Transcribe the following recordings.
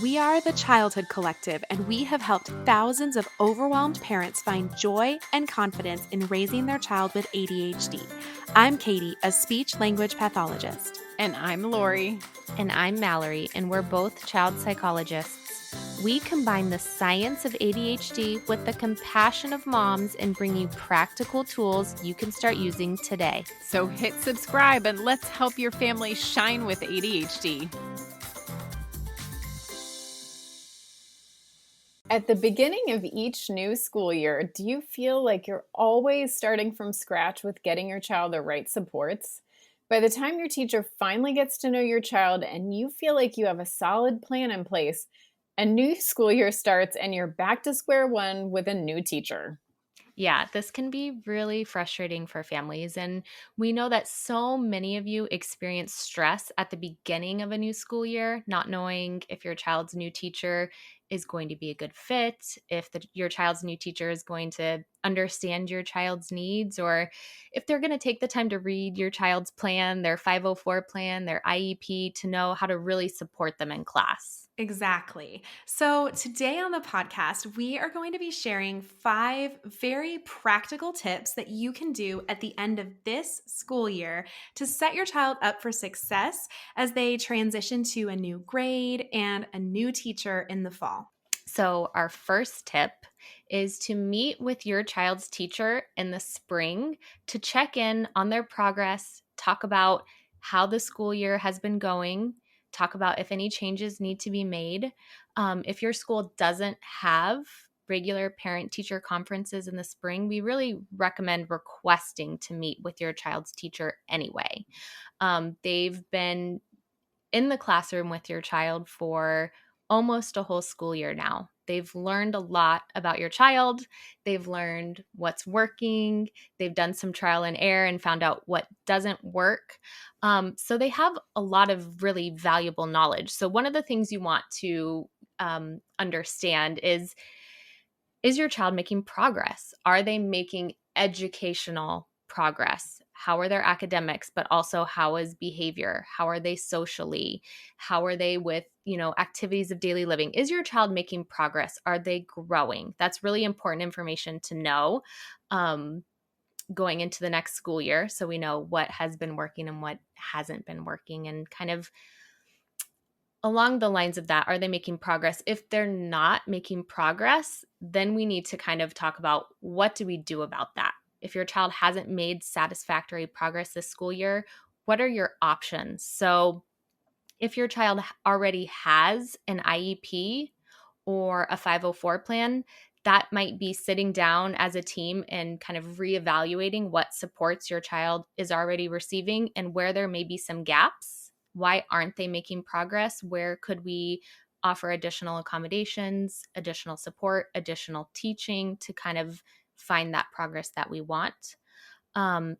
We are the Childhood Collective, and we have helped thousands of overwhelmed parents find joy and confidence in raising their child with ADHD. I'm Katie, a speech language pathologist. And I'm Lori. And I'm Mallory, and we're both child psychologists. We combine the science of ADHD with the compassion of moms and bring you practical tools you can start using today. So hit subscribe and let's help your family shine with ADHD. At the beginning of each new school year, do you feel like you're always starting from scratch with getting your child the right supports? By the time your teacher finally gets to know your child and you feel like you have a solid plan in place, a new school year starts and you're back to square one with a new teacher. Yeah, this can be really frustrating for families. And we know that so many of you experience stress at the beginning of a new school year, not knowing if your child's new teacher is going to be a good fit, if your child's new teacher is going to understand your child's needs, or if they're going to take the time to read your child's plan, their 504 plan, their IEP, to know how to really support them in class. Exactly. So, today on the podcast, we are going to be sharing 5 very practical tips that you can do at the end of this school year to set your child up for success as they transition to a new grade and a new teacher in the fall. So, our first tip is to meet with your child's teacher in the spring to check in on their progress, talk about how the school year has been going, talk about if any changes need to be made. If your school doesn't have regular parent teacher conferences in the spring, we really recommend requesting to meet with your child's teacher anyway. They've been in the classroom with your child for almost a whole school year now. They've learned a lot about your child. They've learned what's working. They've done some trial and error and found out what doesn't work. So they have a lot of really valuable knowledge. So one of the things you want to understand is your child making progress? Are they making educational progress? How are their academics, but also how is behavior? How are they socially? How are they with, activities of daily living? Is your child making progress? Are they growing? That's really important information to know going into the next school year. So we know what has been working and what hasn't been working, and kind of along the lines of that, are they making progress? If they're not making progress, then we need to kind of talk about, what do we do about that? If your child hasn't made satisfactory progress this school year, what are your options? So if your child already has an IEP or a 504 plan, that might be sitting down as a team and kind of reevaluating what supports your child is already receiving and where there may be some gaps. Why aren't they making progress? Where could we offer additional accommodations, additional support, additional teaching to kind of find that progress that we want?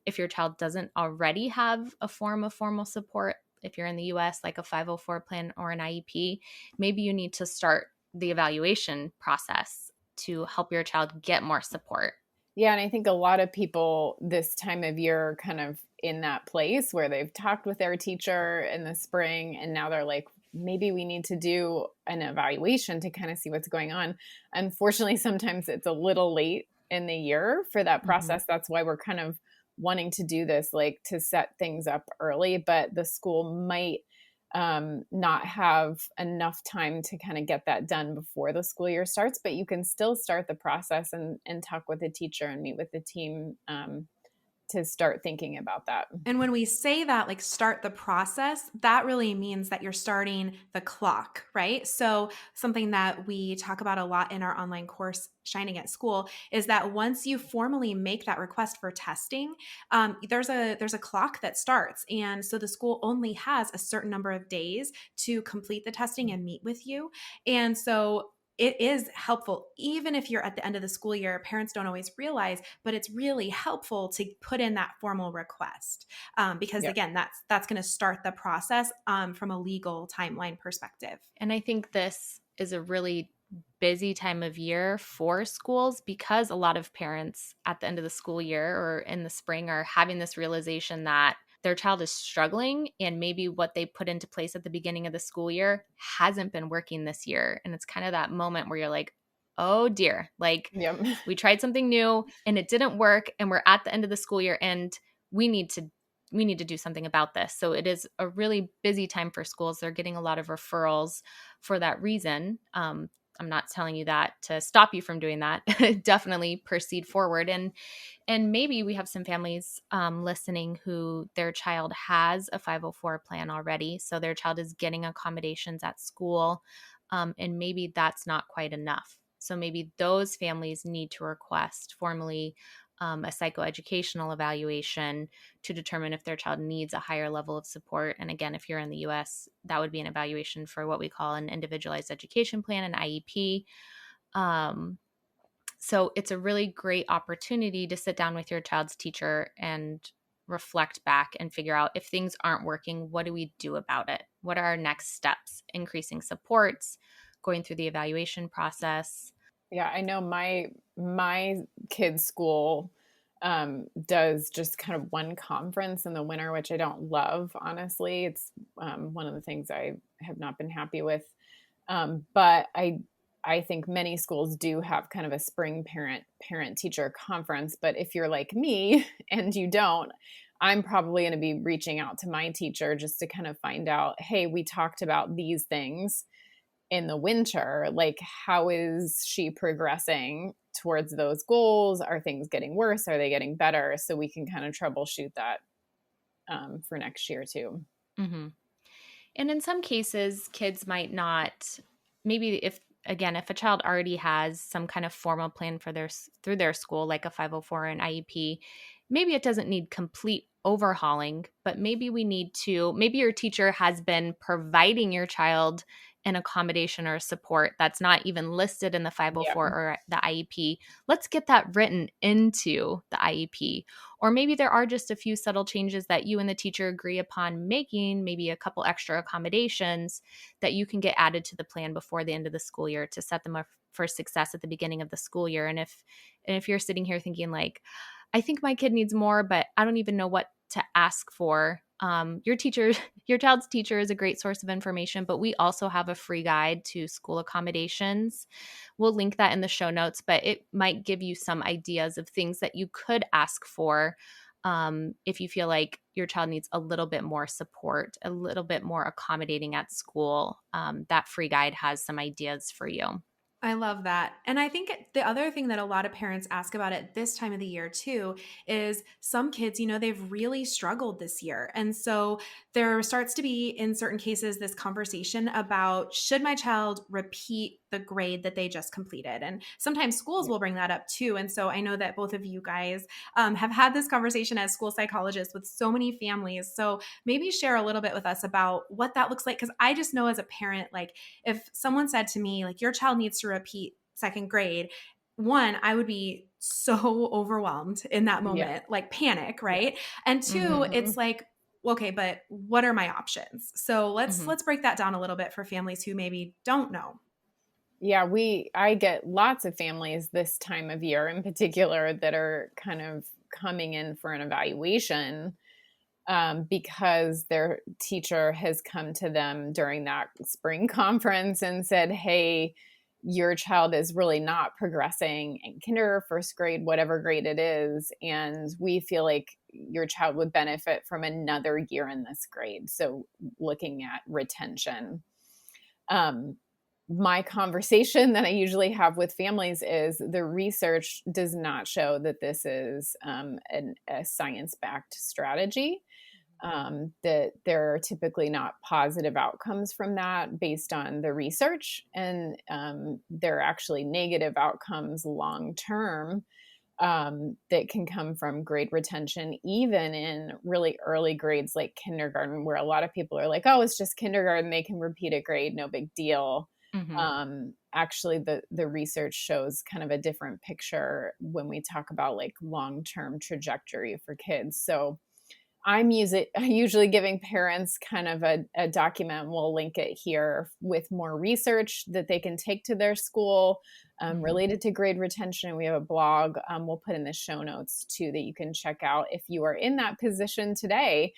If your child doesn't already have a form of formal support, if you're in the US, like a 504 plan or an IEP, maybe you need to start the evaluation process to help your child get more support. Yeah, and I think a lot of people this time of year are kind of in that place where they've talked with their teacher in the spring and now they're like, maybe we need to do an evaluation to kind of see what's going on. Unfortunately, sometimes it's a little late in the year for that process. That's why we're kind of wanting to do this, like to set things up early, but the school might not have enough time to kind of get that done before the school year starts, but you can still start the process and talk with the teacher and meet with the team to start thinking about that. And when we say that, like start the process, that really means that you're starting the clock, right? So, something that we talk about a lot in our online course, Shining at School, is that once you formally make that request for testing, there's a clock that starts, and so the school only has a certain number of days to complete the testing and meet with you, and so it is helpful, even if you're at the end of the school year. Parents don't always realize, but it's really helpful to put in that formal request because, Yep. again, that's going to start the process from a legal timeline perspective. And I think this is a really busy time of year for schools, because a lot of parents at the end of the school year or in the spring are having this realization that their child is struggling and maybe what they put into place at the beginning of the school year hasn't been working this year. And it's kind of that moment where you're like, oh dear, like Yep. we tried something new and it didn't work and we're at the end of the school year and we need to do something about this. So it is a really busy time for schools. They're getting a lot of referrals for that reason. I'm not telling you that to stop you from doing that. Definitely proceed forward. And maybe we have some families listening who their child has a 504 plan already. So their child is getting accommodations at school. And maybe that's not quite enough. So maybe those families need to request formally a psychoeducational evaluation to determine if their child needs a higher level of support. And again, if you're in the US, that would be an evaluation for what we call an individualized education plan, an IEP. So it's a really great opportunity to sit down with your child's teacher and reflect back and figure out if things aren't working, what do we do about it? What are our next steps? Increasing supports, going through the evaluation process. Yeah, I know my kids' school does just kind of one conference in the winter, which I don't love, honestly. It's one of the things I have not been happy with. But I think many schools do have kind of a spring parent teacher conference. But if you're like me and you don't, I'm probably going to be reaching out to my teacher just to kind of find out, hey, we talked about these things in the winter. Like, how is she progressing towards those goals? Are things getting worse? Are they getting better? So we can kind of troubleshoot that for next year too. Mm-hmm. And in some cases, kids might not, maybe if a child already has some kind of formal plan for through their school, like a 504 and IEP, maybe it doesn't need complete overhauling, but maybe your teacher has been providing your child an accommodation or support that's not even listed in the Yeah. 504 or the IEP. Let's get that written into the IEP. Or maybe there are just a few subtle changes that you and the teacher agree upon making, maybe a couple extra accommodations that you can get added to the plan before the end of the school year to set them up for success at the beginning of the school year. And if you're sitting here thinking like, I think my kid needs more, but I don't even know what to ask for. Your teacher, your child's teacher is a great source of information, but we also have a free guide to school accommodations. We'll link that in the show notes, but it might give you some ideas of things that you could ask for if you feel like your child needs a little bit more support, a little bit more accommodating at school. That free guide has some ideas for you. I love that. And I think the other thing that a lot of parents ask about at this time of the year too is some kids, they've really struggled this year. And so there starts to be, in certain cases, this conversation about should my child repeat the grade that they just completed? And sometimes schools will bring that up too. And so I know that both of you guys have had this conversation as school psychologists with so many families. So maybe share a little bit with us about what that looks like. Because I just know as a parent, like, if someone said to me, like, your child needs to repeat second grade, one, I would be so overwhelmed in that Yeah. moment, like panic, Yeah. right? And two, Mm-hmm. it's like, okay, but what are my options? So let's Mm-hmm. break that down a little bit for families who maybe don't know. Yeah, I get lots of families this time of year in particular that are kind of coming in for an evaluation because their teacher has come to them during that spring conference and said, hey, your child is really not progressing in kinder, first grade, whatever grade it is. And we feel like your child would benefit from another year in this grade. So looking at retention. Um, my conversation that I usually have with families is the research does not show that this is a science backed strategy. That there are typically not positive outcomes from that based on the research, and there are actually negative outcomes long term that can come from grade retention, even in really early grades like kindergarten, where a lot of people are like, oh, it's just kindergarten, they can repeat a grade, no big deal. Mm-hmm. Actually, the research shows kind of a different picture when we talk about like long term trajectory for kids. So I'm usually giving parents kind of a document. We'll link it here with more research that they can take to their school Mhm. related to grade retention. We have a blog we'll put in the show notes too that you can check out if you are in that position today.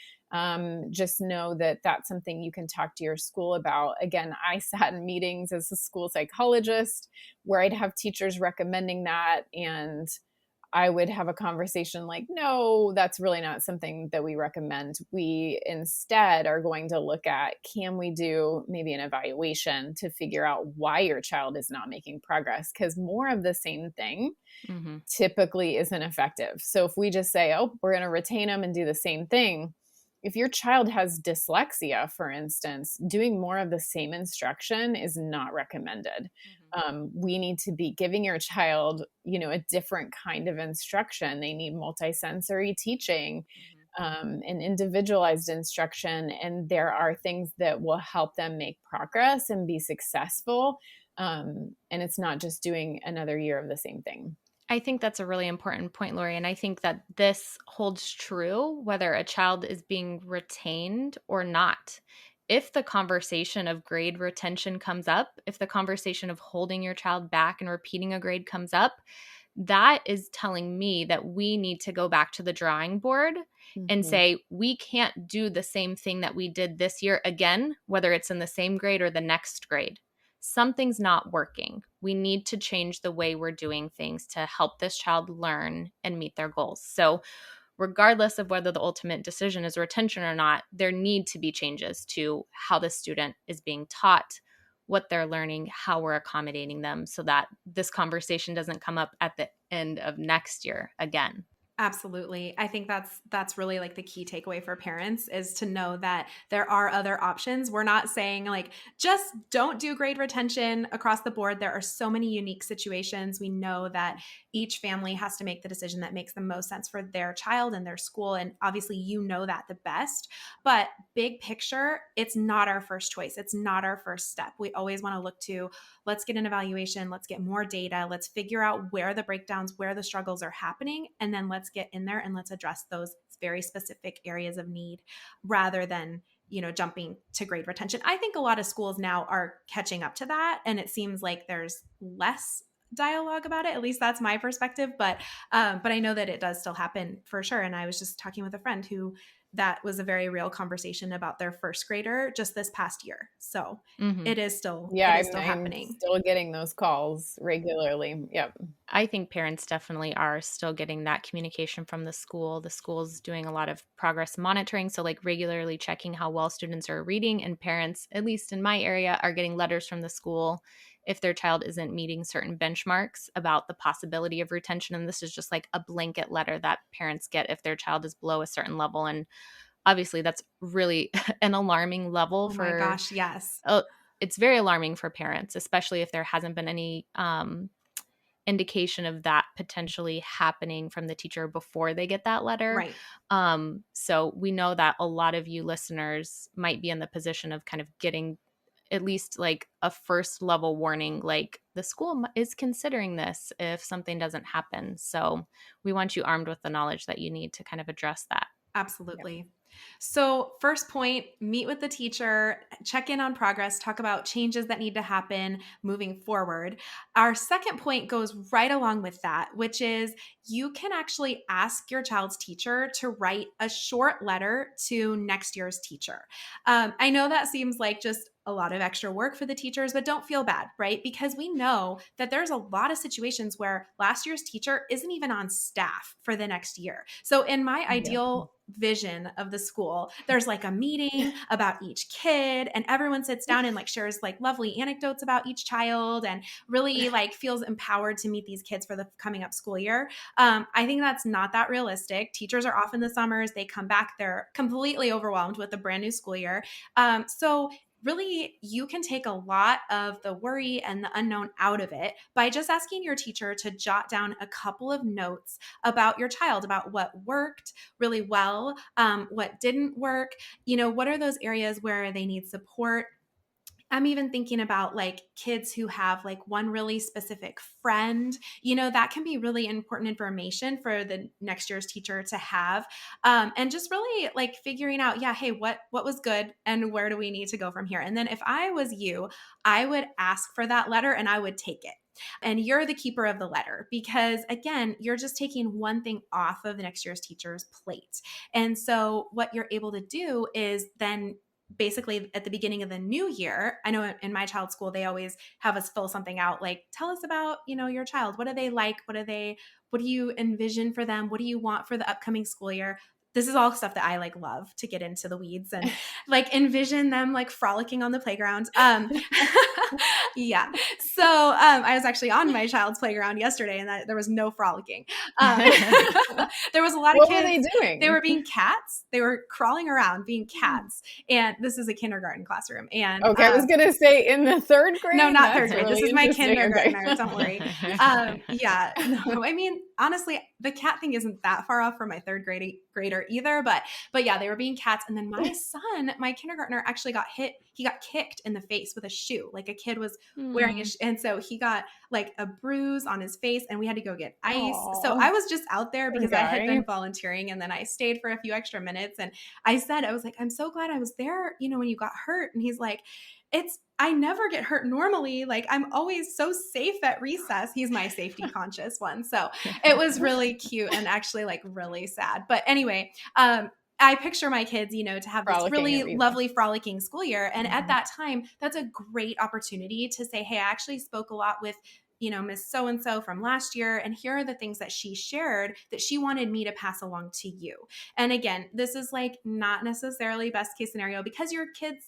Just know that that's something you can talk to your school about. Again, I sat in meetings as a school psychologist where I'd have teachers recommending that, and I would have a conversation like, no, that's really not something that we recommend. We instead are going to look at, can we do maybe an evaluation to figure out why your child is not making progress? Because more of the same thing Mhm. typically isn't effective. So if we just say, oh, we're going to retain them and do the same thing, if your child has dyslexia, for instance, doing more of the same instruction is not recommended. Mhm. We need to be giving your child, a different kind of instruction. They need multisensory teaching, Mhm. and individualized instruction. And there are things that will help them make progress and be successful. And it's not just doing another year of the same thing. I think that's a really important point, Lori. And I think that this holds true whether a child is being retained or not. If the conversation of grade retention comes up, if the conversation of holding your child back and repeating a grade comes up, that is telling me that we need to go back to the drawing board and Mhm. say, we can't do the same thing that we did this year again, whether it's in the same grade or the next grade. Something's not working. We need to change the way we're doing things to help this child learn and meet their goals. So, regardless of whether the ultimate decision is retention or not, there need to be changes to how the student is being taught, what they're learning, how we're accommodating them so that this conversation doesn't come up at the end of next year again. Absolutely. I think that's really like the key takeaway for parents is to know that there are other options. We're not saying like just don't do grade retention across the board. There are so many unique situations. We know that each family has to make the decision that makes the most sense for their child and their school, and obviously you know that the best. But big picture, it's not our first choice. It's not our first step. We always want to look to, let's get an evaluation, let's get more data, let's figure out where the breakdowns, where the struggles are happening, and then let's get in there and let's address those very specific areas of need rather than jumping to grade retention. I think a lot of schools now are catching up to that, and it seems like there's less dialogue about it. At least that's my perspective, but I know that it does still happen for sure. And I was just talking with a friend who that was a very real conversation about their first grader just this past year. So Mhm. Yeah, it is I'm still I'm happening. still getting those calls regularly. Yep. I think parents definitely are still getting that communication from the school. The school's doing a lot of progress monitoring. So, like, regularly checking how well students are reading, and parents, at least in my area, are getting letters from the school if their child isn't meeting certain benchmarks about the possibility of retention. And this is just like a blanket letter that parents get if their child is below a certain level. And obviously, that's really an alarming level Oh my for, gosh, yes. uh, it's very alarming for parents, especially if there hasn't been any indication of that potentially happening from the teacher before they get that letter. Right. So we know that a lot of you listeners might be in the position of kind of getting at least like a first level warning, like the school is considering this if something doesn't happen. So we want you armed with the knowledge that you need to kind of address that. Yep. Absolutely. So, first point, meet with the teacher, check in on progress, talk about changes that need to happen moving forward. Our second point goes right along with that, which is you can actually ask your child's teacher to write a short letter to next year's teacher. I know that seems like just a lot of extra work for the teachers, but don't feel bad, right? Because we know that there's a lot of situations where last year's teacher isn't even on staff for the next year. So, in my Yep. ideal vision of the school, there's like a meeting about each kid, and everyone sits down and like shares like lovely anecdotes about each child and really like feels empowered to meet these kids for the coming up school year. I think that's not that realistic. Teachers are off in the summers, they come back, they're completely overwhelmed with a brand new school year. So really you can take a lot of the worry and the unknown out of it by just asking your teacher to jot down a couple of notes about your child, about what worked really well, what didn't work, what are those areas where they need support, I'm even thinking about like kids who have like one really specific friend, that can be really important information for the next year's teacher to have. And just really like figuring out, yeah, hey, what was good and where do we need to go from here? And then if I was you, I would ask for that letter and I would take it. And you're the keeper of the letter because, again, you're just taking one thing off of the next year's teacher's plate. And so, what you're able to do is then basically at the beginning of the new year, I know in my child's school, they always have us fill something out like, tell us about, your child. What do they like? What do you envision for them? What do you want for the upcoming school year? This is all stuff that I like love to get into the weeds and like envision them like frolicking on the playground. Yeah. So I was actually on my child's playground yesterday and there was no frolicking. Um, there was a lot of What were they kids. doing? They were being cats. They were crawling around being Hmm. cats. And this is a kindergarten classroom. And Okay, I was gonna say in the third grade. no, not That's third grade. really This is my interesting. kindergartner. Okay. Don't worry. Yeah. No, I mean, honestly, the cat thing isn't that far off from my grader either. But yeah, they were being cats. And then my son, my kindergartner, actually got hit. He got kicked in the face with a shoe. Like a kid was wearing a shoe. And so he got like a bruise on his face and we had to go get ice. So Aw, I was just out there poor because I had guy. been volunteering and then I stayed for a few extra minutes. And I was like, I'm so glad I was there, when you got hurt. And he's like, I never get hurt normally. Like I'm always so safe at recess. He's my safety conscious one. So it was really cute and actually like really sad. But anyway, I picture my kids, to have this Frolicking really at recess. lovely frolicking school year. And at Mhm. that time, that's a great opportunity to say, hey, I actually spoke a lot with Miss So-and-so from last year. And here are the things that she shared that she wanted me to pass along to you. And again, this is like not necessarily best case scenario because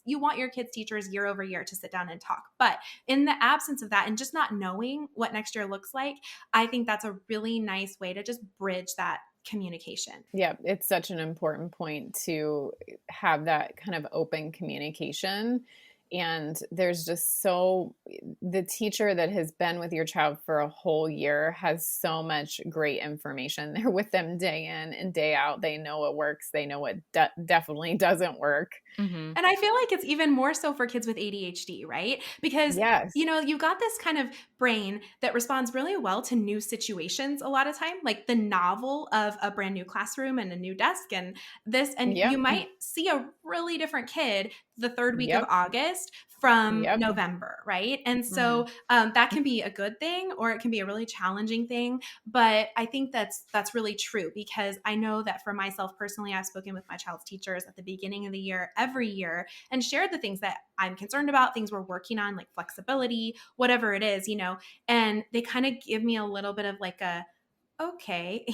you want your kids' teachers year over year to sit down and talk. But in the absence of that and just not knowing what next year looks like, I think that's a really nice way to just bridge that communication. Yeah, it's such an important point to have that kind of open communication. And there's just the teacher that has been with your child for a whole year has so much great information. They're with them day in and day out. They know what works, they know what definitely doesn't work. Mhm. And I feel like it's even more so for kids with ADHD, right? Because, Yes. you got this kind of brain that responds really well to new situations a lot of time, like the novel of a brand new classroom and a new desk and this. And you Yep. might see a really different kid the third week of Yep. August from Yep. November, right? And Mhm. so that can be a good thing or it can be a really challenging thing. But I think that's really true because I know that for myself personally, I've spoken with my child's teachers at the beginning of the year, every year, and shared the things that I'm concerned about, things we're working on, like flexibility, whatever it is, and they kind of give me a little bit of like okay,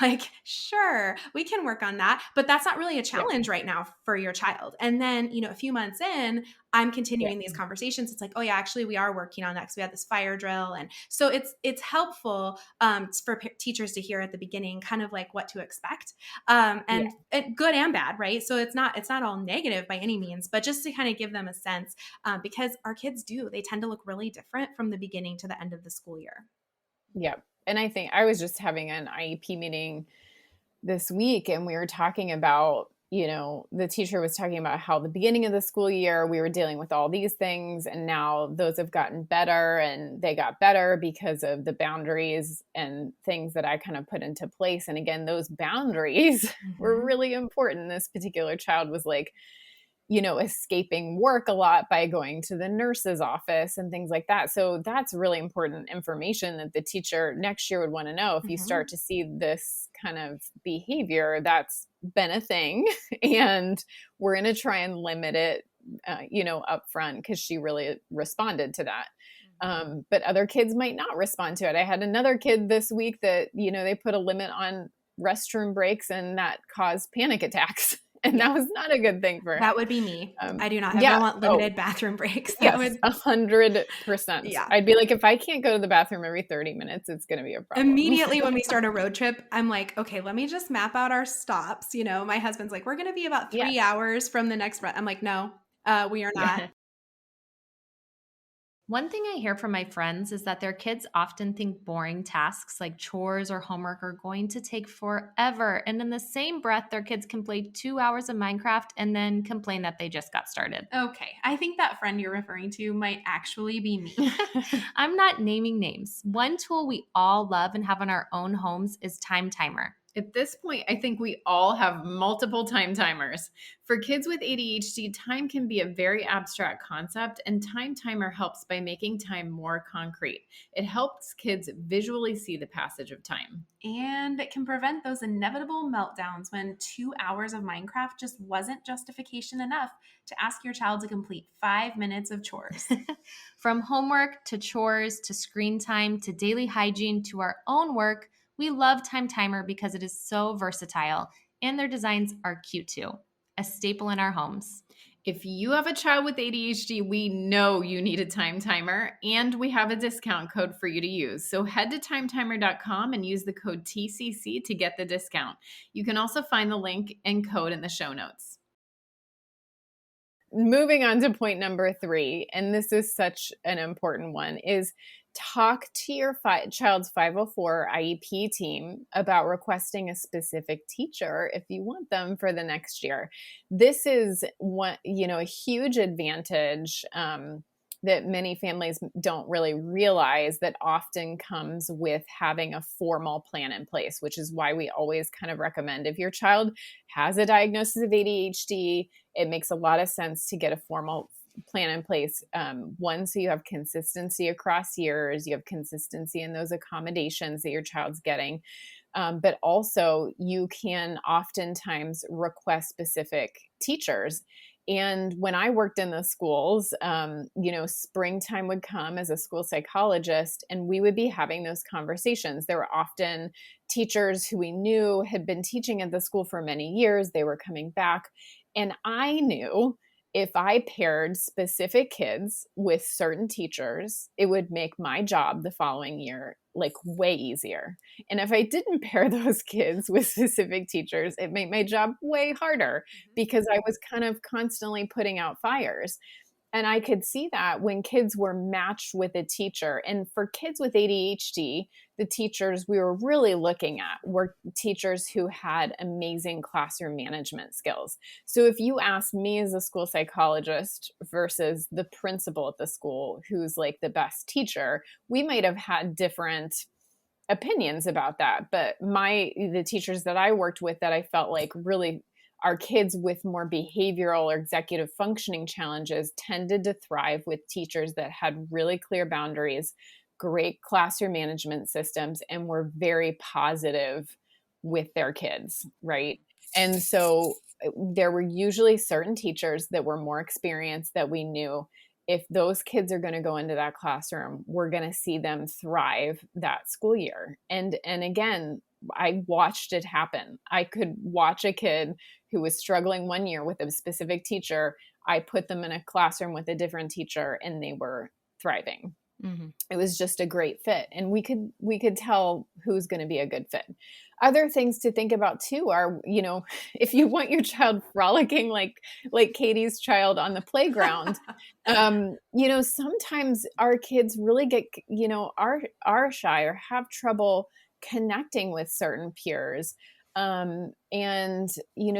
like, sure, we can work on that. But that's not really a Yep. challenge right now for your child. And then, a few months in, I'm Yep. continuing these conversations. It's like, oh yeah, actually we are working on that because we had this fire drill. And so it's helpful for teachers to hear at the beginning, kind of like what to expect. Yeah. And good and bad, right? So it's not all negative by any means, but just to kind of give them a sense, because our kids they tend to look really different from the beginning to the end of the school year. Yep. And I think I was just having an IEP meeting this week and we were talking about, the teacher was talking about how the beginning of the school year we were dealing with all these things and now those have gotten better and they got better because of the boundaries and things that I kind of put into place. And again, those boundaries were Mhm. really important. This particular child was like, escaping work a lot by going to the nurse's office and things like that. So that's really important information that the teacher next year would want to know. If you start Mhm. to see this kind of behavior, that's been a thing. And we're going to try and limit it, up front because she really responded to that. But other kids might not respond to it. I had another kid this week that, they put a limit on restroom breaks and that caused panic attacks. And Yeah. that was not a good thing for That him. would be me. I do not Yeah. ever want Oh, limited bathroom breaks. That yes, would 100%. yeah. I'd be like, if I can't go to the bathroom every 30 minutes, it's going to be a problem. Immediately when we start a road trip, I'm like, "Okay, let me just map out our stops." My husband's like, "We're gonna be about 3 Yes. hours from the next I'm like, "No, we are not." One thing I hear from my friends is that their kids often think boring tasks like chores or homework are going to take forever. And in the same breath, their kids can play 2 hours of Minecraft and then complain that they just got started. Okay, I think that friend you're referring to might actually be me. I'm not naming names. One tool we all love and have in our own homes is Time Timer. At this point, I think we all have multiple time timers. For kids with ADHD, time can be a very abstract concept, and time timer helps by making time more concrete. It helps kids visually see the passage of time. And it can prevent those inevitable meltdowns when 2 hours of Minecraft just wasn't justification enough to ask your child to complete 5 minutes of chores. From homework to chores to screen time to daily hygiene to our own work, we love Time Timer because it is so versatile and their designs are cute too. A staple in our homes. If you have a child with ADHD, we know you need a time timer, and we have a discount code for you to use. So head to timetimer.com and use the code TCC to get the discount. You can also find the link and code in the show notes. Moving on to point number 3, and this is such an important one, is talk to your child's 504 IEP team about requesting a specific teacher if you want them for the next year. This is one, a huge advantage that many families don't really realize that often comes with having a formal plan in place, which is why we always kind of recommend if your child has a diagnosis of ADHD, it makes a lot of sense to get a formal plan in place. One, so you have consistency across years, you have consistency in those accommodations that your child's getting. But also you can oftentimes request specific teachers. And when I worked in the schools, springtime would come as a school psychologist, and we would be having those conversations. There were often teachers who we knew had been teaching at the school for many years. They were coming back. And I knew if I paired specific kids with certain teachers, it would make my job the following year like way easier. And if I didn't pair those kids with specific teachers, it made my job way harder because I was kind of constantly putting out fires. And I could see that when kids were matched with a teacher. And for kids with ADHD, the teachers we were really looking at were teachers who had amazing classroom management skills. So if you ask me as a school psychologist versus the principal at the school, who's like the best teacher, we might have had different opinions about that. But the teachers that I worked with that I felt like really our kids with more behavioral or executive functioning challenges tended to thrive with teachers that had really clear boundaries, great classroom management systems, and were very positive with their kids, right? And so there were usually certain teachers that were more experienced that we knew if those kids are going to go into that classroom, we're going to see them thrive that school year. And again, I watched it happen. I could watch a kid who was struggling one year with a specific teacher. I put them in a classroom with a different teacher and they were thriving. Mm-hmm. It was just a great fit. And we could tell who's going to be a good fit. Other things to think about too are, if you want your child frolicking like Katie's child on the playground, sometimes our kids really get, are shy or have trouble connecting with certain peers. And,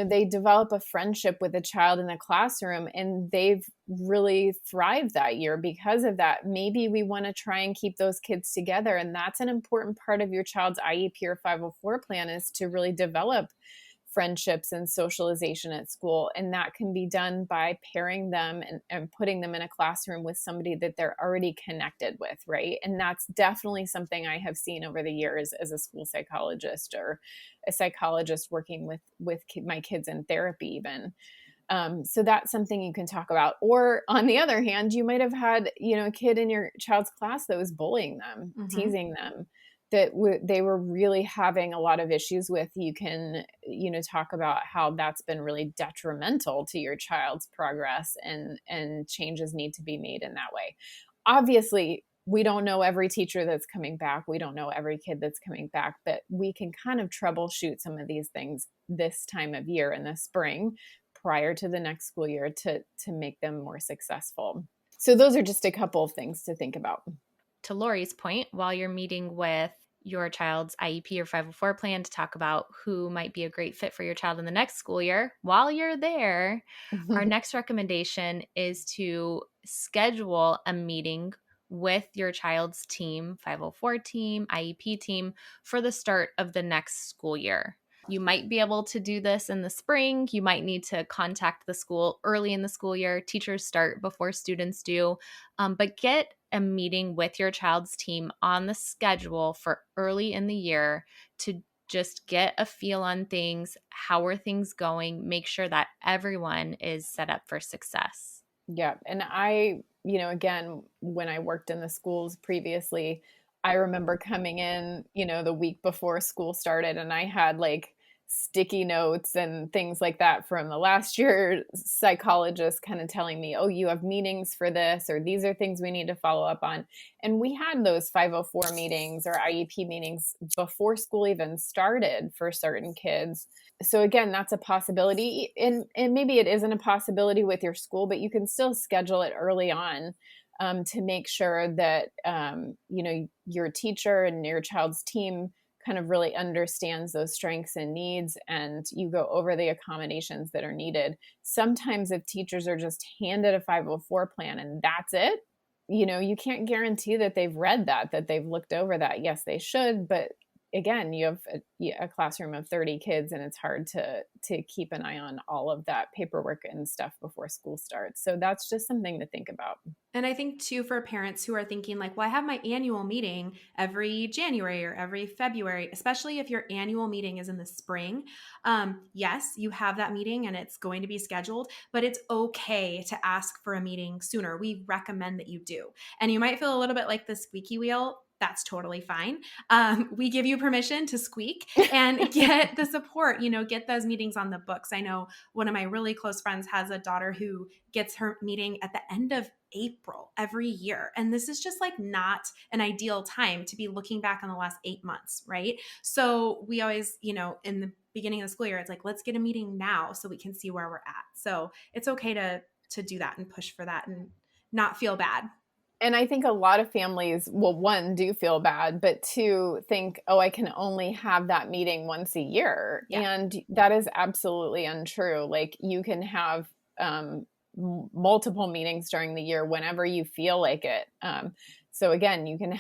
they develop a friendship with a child in the classroom and they've really thrived that year because of that. Maybe we want to try and keep those kids together. And that's an important part of your child's IEP or 504 plan is to really develop friendships and socialization at school. And that can be done by pairing them and putting them in a classroom with somebody that they're already connected with, right? And that's definitely something I have seen over the years as a school psychologist or a psychologist working with my kids in therapy even. So that's something you can talk about. Or on the other hand, you might have had, a kid in your child's class that was bullying them, mm-hmm. teasing them, that they were really having a lot of issues with. You can, talk about how that's been really detrimental to your child's progress and changes need to be made in that way. Obviously, we don't know every teacher that's coming back. We don't know every kid that's coming back, but we can kind of troubleshoot some of these things this time of year in the spring prior to the next school year to make them more successful. So those are just a couple of things to think about. To Lori's point, while you're meeting with your child's IEP or 504 plan to talk about who might be a great fit for your child in the next school year, while you're there, our next recommendation is to schedule a meeting with your child's team, 504 team, IEP team, for the start of the next school year. You might be able to do this in the spring. You might need to contact the school early in the school year. Teachers start before students do. But get a meeting with your child's team on the schedule for early in the year to just get a feel on things. How are things going? Make sure that everyone is set up for success. Yeah. And I, again, when I worked in the schools previously, I remember coming in, the week before school started, and I had like sticky notes and things like that from the last year psychologist kind of telling me, oh, you have meetings for this, or these are things we need to follow up on. And we had those 504 meetings or IEP meetings before school even started for certain kids. So again, that's a possibility, and maybe it isn't a possibility with your school, but you can still schedule it early on, to make sure that your teacher and your child's team kind of really understands those strengths and needs, and you go over the accommodations that are needed. Sometimes if teachers are just handed a 504 plan and that's it, you can't guarantee that they've read that they've looked over that. Yes, they should, but again, you have a classroom of 30 kids, and it's hard to keep an eye on all of that paperwork and stuff before school starts. So that's just something to think about. And I think too, for parents who are thinking like, well, I have my annual meeting every January or every February, especially if your annual meeting is in the spring. Yes, you have that meeting and it's going to be scheduled, but it's okay to ask for a meeting sooner. We recommend that you do. And you might feel a little bit like the squeaky wheel. That's totally fine. We give you permission to squeak and get the support, get those meetings on the books. I know one of my really close friends has a daughter who gets her meeting at the end of April every year. And this is just like not an ideal time to be looking back on the last 8 months, right? So we always, in the beginning of the school year, it's like, let's get a meeting now so we can see where we're at. So it's okay to do that and push for that and not feel bad. And I think a lot of families, well, one, do feel bad, but two, think, oh, I can only have that meeting once a year. Yeah. And that is absolutely untrue. Like, you can have multiple meetings during the year whenever you feel like it. So again, you can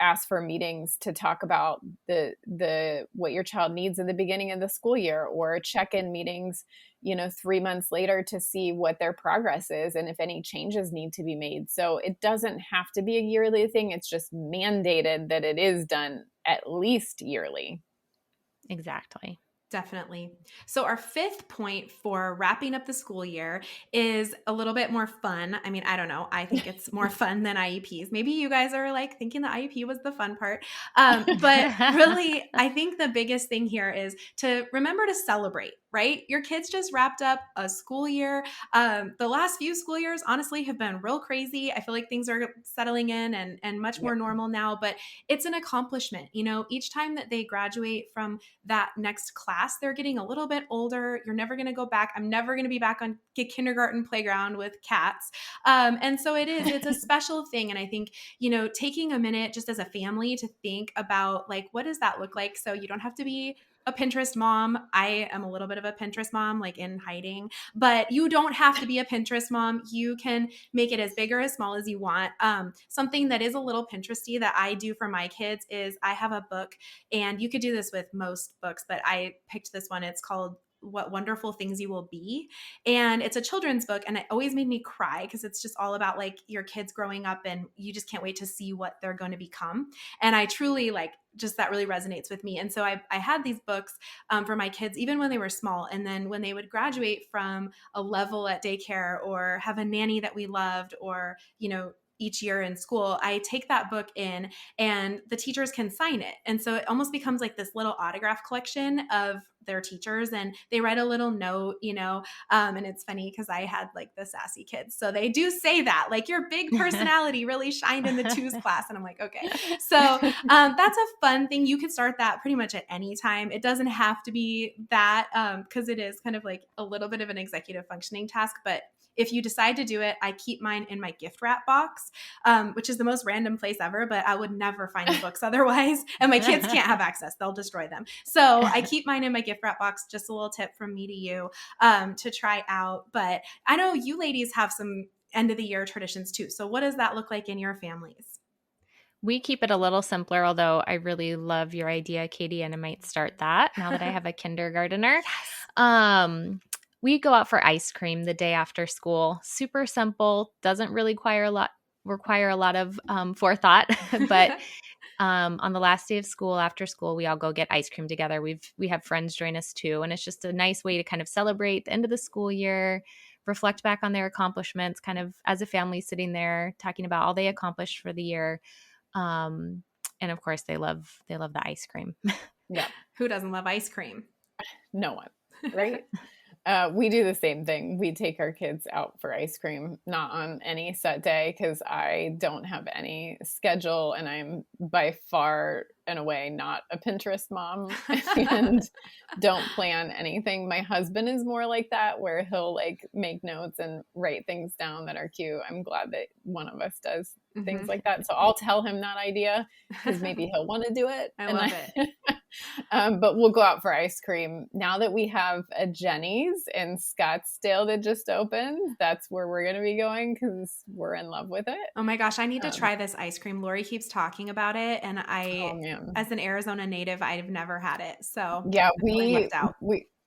ask for meetings to talk about the what your child needs at the beginning of the school year, or check-in meetings 3 months later to see what their progress is and if any changes need to be made. So it doesn't have to be a yearly thing. It's just mandated that it is done at least yearly. Exactly. Definitely. So our fifth point for wrapping up the school year is a little bit more fun. I mean, I don't know. I think it's more fun than IEPs. Maybe you guys are like thinking the IEP was the fun part. But really, I think the biggest thing here is to remember to celebrate, right? Your kids just wrapped up a school year. The last few school years, honestly, have been real crazy. I feel like things are settling in and much more normal now, but it's an accomplishment. Each time that they graduate from that next class, they're getting a little bit older. You're never going to go back. I'm never going to be back on kindergarten playground with cats. And so it's a special thing. And I think, taking a minute just as a family to think about like, what does that look like? So you don't have to be a Pinterest mom. I am a little bit of a Pinterest mom, like in hiding, but you don't have to be a Pinterest mom. You can make it as big or as small as you want. Something that is a little Pinteresty that I do for my kids is I have a book, and you could do this with most books, but I picked this one. It's called What Wonderful Things You Will Be. And it's a children's book. And it always made me cry because it's just all about like your kids growing up and you just can't wait to see what they're going to become. And I truly like just that really resonates with me. And so I had these books for my kids, even when they were small. And then when they would graduate from a level at daycare or have a nanny that we loved, or, each year in school, I take that book in and the teachers can sign it. And so it almost becomes like this little autograph collection of their teachers, and they write a little note, and it's funny because I had like the sassy kids. So they do say that like your big personality really shined in the twos class. And I'm like, okay. So that's a fun thing. You could start that pretty much at any time. It doesn't have to be that because it is kind of like a little bit of an executive functioning task, but if you decide to do it, I keep mine in my gift wrap box, which is the most random place ever, but I would never find the books otherwise. And my kids can't have access. They'll destroy them. So I keep mine in my gift wrap box. Just a little tip from me to you to try out. But I know you ladies have some end of the year traditions too. So what does that look like in your families? We keep it a little simpler, although I really love your idea, Katie, and I might start that now that I have a kindergartner. We go out for ice cream the day after school. Super simple, doesn't really require a lot of forethought, but on the last day of school, after school, we all go get ice cream together. We have friends join us too, and it's just a nice way to kind of celebrate the end of the school year, reflect back on their accomplishments, kind of as a family sitting there talking about all they accomplished for the year. And of course, they love the ice cream. Yeah, Who doesn't love ice cream? no one, right? We do the same thing. We take our kids out for ice cream, not on any set day because I don't have any schedule and I'm by far and away not a Pinterest mom and don't plan anything. My husband is more like that, where he'll like make notes and write things down that are cute. I'm glad that one of us does things like that. So I'll tell him that idea because maybe he'll want to do it. I love it. But we'll go out for ice cream. Now that we have a Jenny's in Scottsdale that just opened, that's where we're going to be going because we're in love with it. Oh my gosh, I need to try this ice cream. Lori keeps talking about it, and as an Arizona native, I've never had it. So yeah,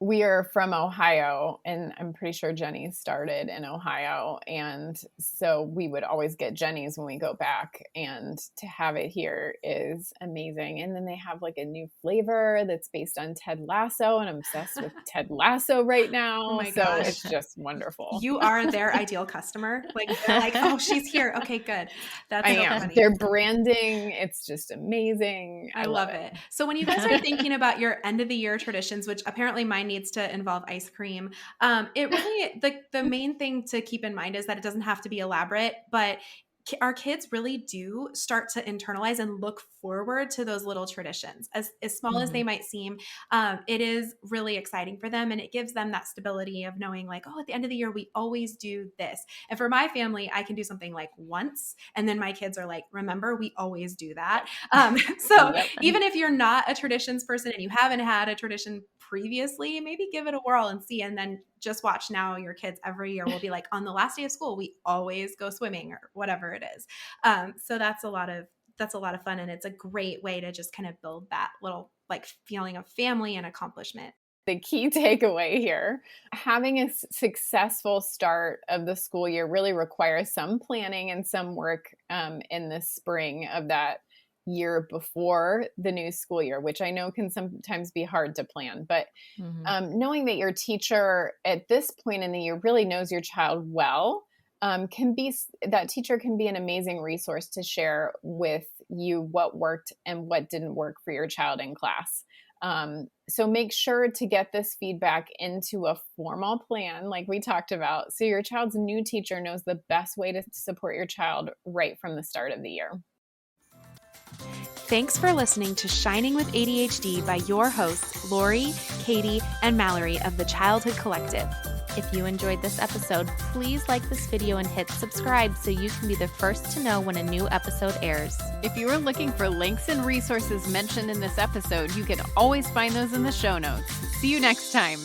we are from Ohio, and I'm pretty sure Jenny started in Ohio. And so we would always get Jenny's when we go back, and to have it here is amazing. And then they have like a new flavor that's based on Ted Lasso, and I'm obsessed with Ted Lasso right now. Oh my so gosh. It's just wonderful. You are their ideal customer. Like, they're like, oh, she's here. Okay, good. That's I so am. funny. Their branding, it's just amazing. I love it. So when you guys are thinking about your end of the year traditions, which apparently mine needs to involve ice cream, it really, the main thing to keep in mind is that it doesn't have to be elaborate, but our kids really do start to internalize and look forward to those little traditions. As small as they might seem, it is really exciting for them, and it gives them that stability of knowing like, oh, at the end of the year, we always do this. And for my family, I can do something like once, and then my kids are like, remember, we always do that. Even if you're not a traditions person and you haven't had a tradition previously, maybe give it a whirl and see, and then just watch now your kids every year will be like, on the last day of school, we always go swimming or whatever it is. So that's a lot of fun. And it's a great way to just kind of build that little like feeling of family and accomplishment. The key takeaway here, having a successful start of the school year really requires some planning and some work in the spring of that year before the new school year, which I know can sometimes be hard to plan. But knowing that your teacher at this point in the year really knows your child well, that teacher can be an amazing resource to share with you what worked and what didn't work for your child in class. So make sure to get this feedback into a formal plan, like we talked about, so your child's new teacher knows the best way to support your child right from the start of the year. Thanks for listening to Shining with ADHD by your hosts, Lori, Katie, and Mallory of the Childhood Collective. If you enjoyed this episode, please like this video and hit subscribe so you can be the first to know when a new episode airs. If you are looking for links and resources mentioned in this episode, you can always find those in the show notes. See you next time.